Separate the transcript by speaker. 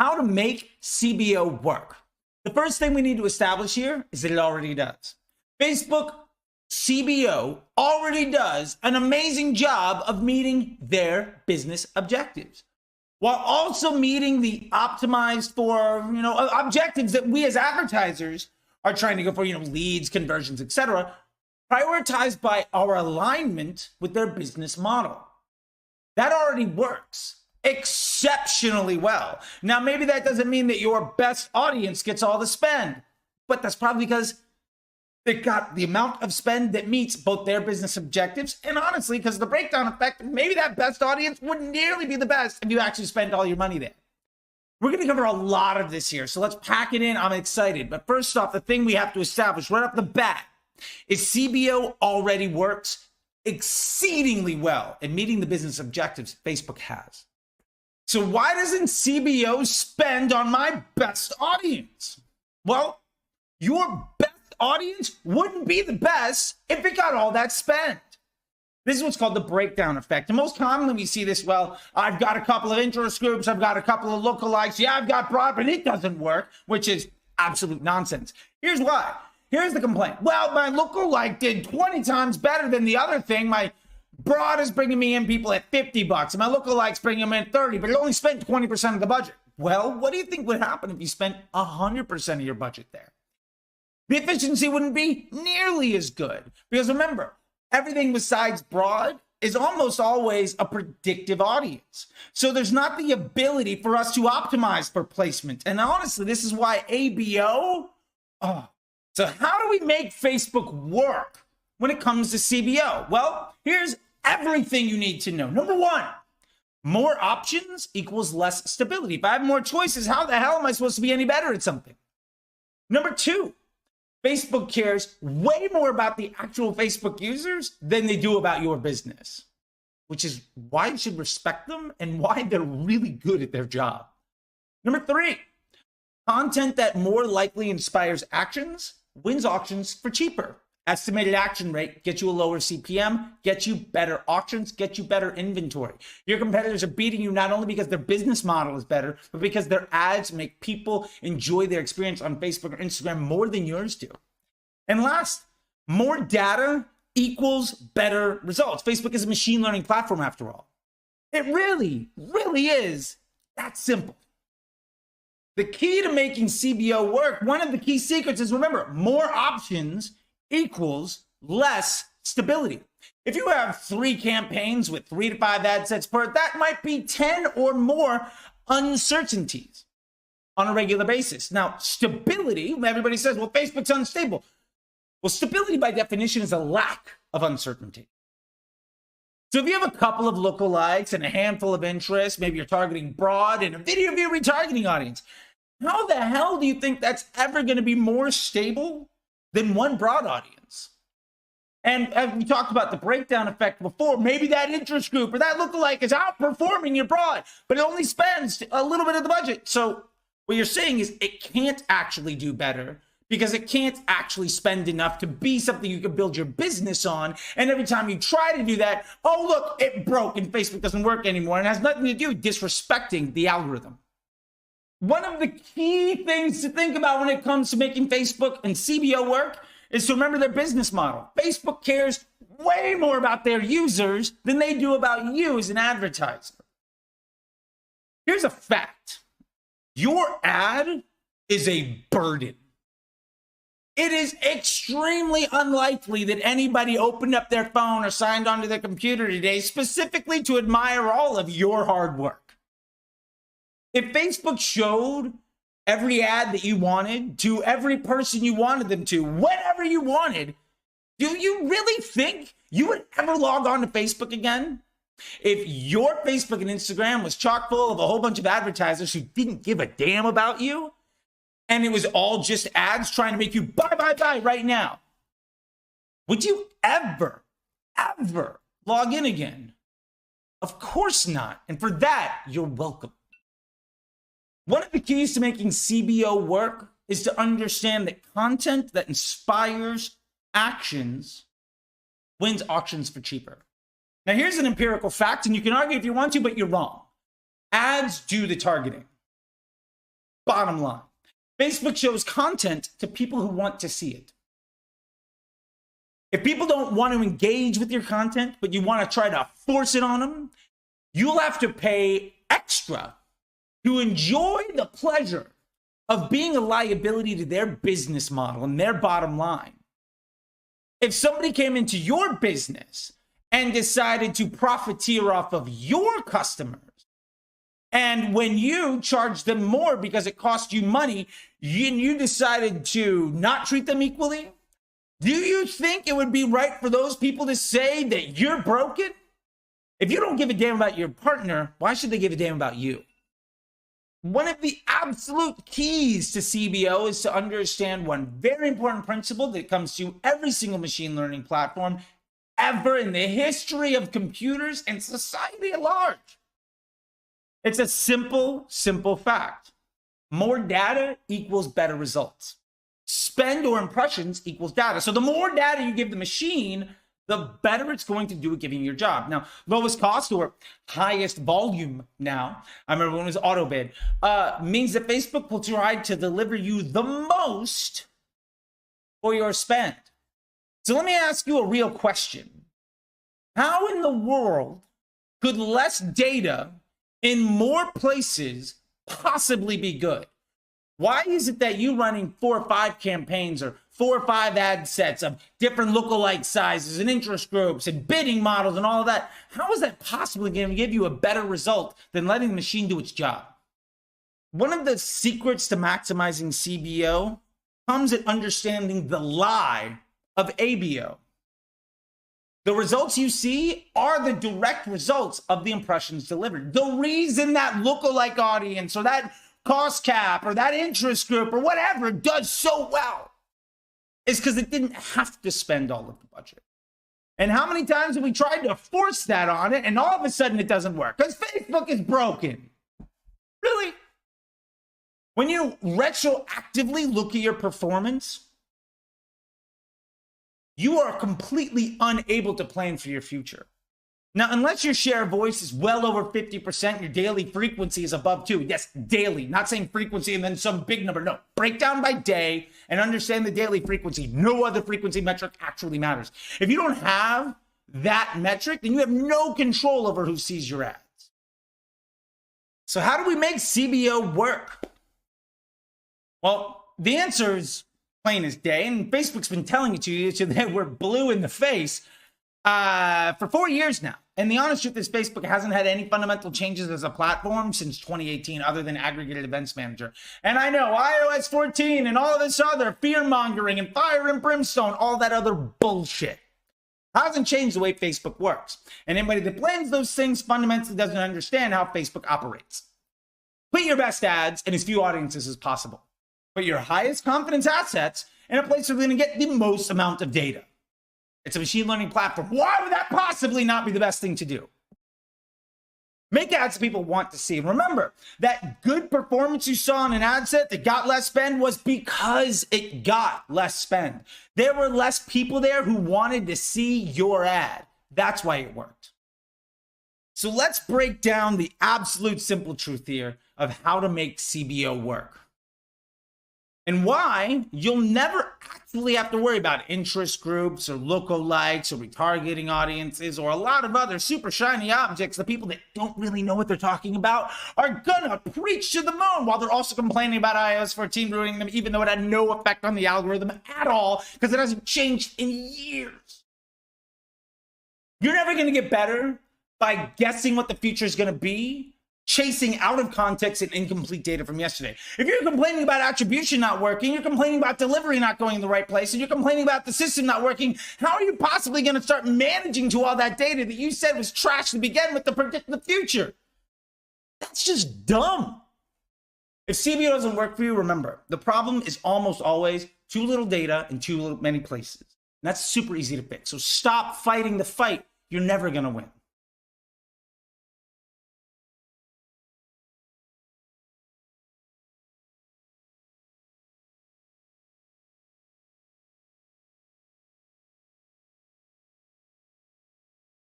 Speaker 1: how to make CBO work. The first thing we need to establish here is that it already does. Facebook CBO already does an amazing job of meeting their business objectives, while also meeting the optimized for, objectives that we as advertisers are trying to go for, leads, conversions, etc., prioritized by our alignment with their business model. That already works exceptionally well. Now, maybe that doesn't mean that your best audience gets all the spend, but that's probably because they got the amount of spend that meets both their business objectives, and honestly, because of the breakdown effect, maybe that best audience wouldn't nearly be the best if you actually spend all your money there. We're going to cover a lot of this here, so let's pack it in. I'm excited. But first off, the thing we have to establish right off the bat is CBO already works exceedingly well in meeting the business objectives Facebook has. So why doesn't CBO spend on my best audience? Well, your best audience wouldn't be the best if it got all that spend. This is what's called the breakdown effect. And most commonly we see this, well, I've got a couple of interest groups, I've got a couple of lookalikes, yeah, I've got broad, but it doesn't work, which is absolute nonsense. Here's why. Here's the complaint. Well, my lookalike did 20 times better than the other thing. My broad is bringing me in people at $50, and my lookalike's bringing them in 30, but it only spent 20% of the budget. Well, what do you think would happen if you spent 100% of your budget there? The efficiency wouldn't be nearly as good, because remember, everything besides broad is almost always a predictive audience. So there's not the ability for us to optimize for placement. And honestly, this is why ABO, so how do we make Facebook work when it comes to CBO? Well, here's everything you need to know. Number one, more options equals less stability. If I have more choices, how the hell am I supposed to be any better at something? Number two, Facebook cares way more about the actual Facebook users than they do about your business, which is why you should respect them and why they're really good at their job. Number three, content that more likely inspires actions wins auctions for cheaper. Estimated action rate gets you a lower CPM, gets you better auctions, gets you better inventory. Your competitors are beating you not only because their business model is better, but because their ads make people enjoy their experience on Facebook or Instagram more than yours do. And last, more data equals better results. Facebook is a machine learning platform after all. It really, really is that simple. The key to making CBO work, one of the key secrets is, remember, more options equals less stability. If you have 3 campaigns with 3 to 5 ad sets per, that might be 10 or more uncertainties on a regular basis. Now, stability, everybody says, well, Facebook's unstable. Well, stability by definition is a lack of uncertainty. So if you have a couple of lookalikes and a handful of interests, maybe you're targeting broad and a video view retargeting audience, how the hell do you think that's ever going to be more stable than one broad audience? And as we talked about the breakdown effect before, maybe that interest group or that lookalike is outperforming your broad, but it only spends a little bit of the budget. So what you're saying is it can't actually do better because it can't actually spend enough to be something you can build your business on. And every time you try to do that, oh, look, it broke and Facebook doesn't work anymore. And it has nothing to do with disrespecting the algorithm. One of the key things to think about when it comes to making Facebook and CBO work is to remember their business model. Facebook cares way more about their users than they do about you as an advertiser. Here's a fact. Your ad is a burden. It is extremely unlikely that anybody opened up their phone or signed onto their computer today specifically to admire all of your hard work. If Facebook showed every ad that you wanted to every person you wanted them to, whenever you wanted, do you really think you would ever log on to Facebook again? If your Facebook and Instagram was chock full of a whole bunch of advertisers who didn't give a damn about you, and it was all just ads trying to make you buy right now, would you ever log in again? Of course not. And for that, you're welcome. One of the keys to making CBO work is to understand that content that inspires actions wins auctions for cheaper. Now, here's an empirical fact, and you can argue if you want to, but you're wrong. Ads do the targeting. Bottom line, Facebook shows content to people who want to see it. If people don't want to engage with your content, but you want to try to force it on them, you'll have to pay extra to enjoy the pleasure of being a liability to their business model and their bottom line. If somebody came into your business and decided to profiteer off of your customers, and when you charge them more because it cost you money, you decided to not treat them equally, do you think it would be right for those people to say that you're broken? If you don't give a damn about your partner, why should they give a damn about you? One of the absolute keys to CBO is to understand one very important principle that comes to every single machine learning platform ever in the history of computers and society at large. It's a simple fact. More data equals better results. Spend or impressions equals data. So the more data you give the machine, the better it's going to do at giving you your job. Now, lowest cost or highest volume now, I remember when it was auto bid, means that Facebook will try to deliver you the most for your spend. So let me ask you a real question. How in the world could less data in more places possibly be good? Why is it that you running 4 or 5 campaigns or 4 or 5 ad sets of different lookalike sizes and interest groups and bidding models and all of that? How is that possibly going to give you a better result than letting the machine do its job? One of the secrets to maximizing CBO comes at understanding the lie of Abo. The results you see are the direct results of the impressions delivered. The reason that lookalike audience or that cost cap or that interest group or whatever does so well is because it didn't have to spend all of the budget. And how many times have we tried to force that on it and all of a sudden it doesn't work? Because Facebook is broken. Really? When you retroactively look at your performance, you are completely unable to plan for your future. Now, unless your share of voice is well over 50%, your daily frequency is above 2. Yes, daily, not saying frequency and then some big number. No, break down by day and understand the daily frequency. No other frequency metric actually matters. If you don't have that metric, then you have no control over who sees your ads. So how do we make CBO work? Well, the answer is plain as day, and Facebook's been telling it to you so that we're blue in the face for 4 years now. And the honest truth is Facebook hasn't had any fundamental changes as a platform since 2018 other than aggregated events manager. And I know iOS 14 and all this other fear-mongering and fire and brimstone, all that other bullshit hasn't changed the way Facebook works. And anybody that blames those things fundamentally doesn't understand how Facebook operates. Put your best ads in as few audiences as possible. Put your highest confidence assets in a place where they're going to get the most amount of data. It's a machine learning platform. Why would that possibly not be the best thing to do? Make ads that people want to see. And remember, that good performance you saw in an ad set that got less spend was because it got less spend. There were less people there who wanted to see your ad. That's why it worked. So let's break down the absolute simple truth here of how to make CBO work. And why you'll never actually have to worry about interest groups or lookalikes or retargeting audiences or a lot of other super shiny objects. The people that don't really know what they're talking about are gonna preach to the moon while they're also complaining about iOS 14 ruining them, even though it had no effect on the algorithm at all because it hasn't changed in years. You're never gonna get better by guessing what the future is gonna be, chasing out of context and incomplete data from yesterday. If you're complaining about attribution not working, you're complaining about delivery not going in the right place, and you're complaining about the system not working, how are you possibly going to start managing to all that data that you said was trash to begin with to predict the future? That's just dumb. If CBO doesn't work for you, remember, the problem is almost always too little data in too many places. And that's super easy to fix. So stop fighting the fight. You're never going to win.